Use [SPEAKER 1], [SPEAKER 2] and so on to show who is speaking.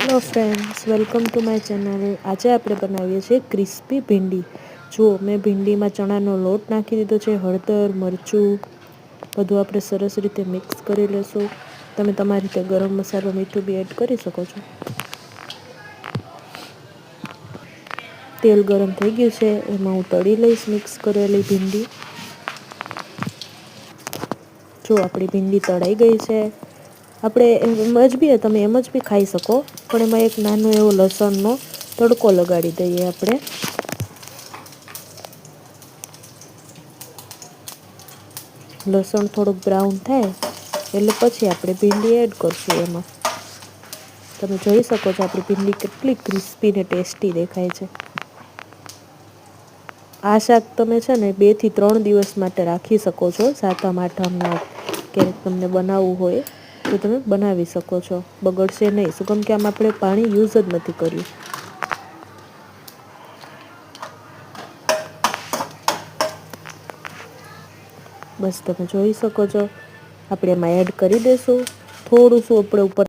[SPEAKER 1] Hello friends, welcome to my channel. આજે આપણે બનાવીએ છીએ ક્રિસ્પી ભીંડી। જુઓ, મેં ભીંડીમાં ચણાનો લોટ નાખી દીધો છે, હળદર, મરચું બધું આપણે સરસ રીતે મિક્સ કરી લેશું। તમે તમારી રીતે ગરમ મસાલો, મીઠું બી એડ કરી શકો છો। તેલ ગરમ થઈ ગયું છે, એમાં હું તળી લઈશ મિક્સ કરેલી ભીંડી। જો આપણી ભીંડી તળાઈ ગઈ છે। આપણે તમે એમ જ બી ખાઈ શકો, પણ એમાં એક નાનો એવો લસણનો તડકો લગાડી દઈએ આપણે। લસણ થોડુંક બ્રાઉન થાય એટલે પછી આપણે ભીંડી એડ કરશું એમાં। તમે જોઈ શકો છો આપણી ભીંડી કેટલી ક્રિસ્પી ને ટેસ્ટી દેખાય છે। આ શાક તમે છે ને 2 થી 3 દિવસ માટે રાખી શકો છો। સાતમ આઠમના ક્યારેક તમને બનાવવું હોય તો તમે બનાવી શકો છો, બગડશે નહીં। શું કેમ કે આમાં આપણે પાણી યુઝ જ નથી કર્યું। બસ તમે જોઈ શકો છો, આપણે એમાં એડ કરી દઈશું થોડું શું આપણે ઉપર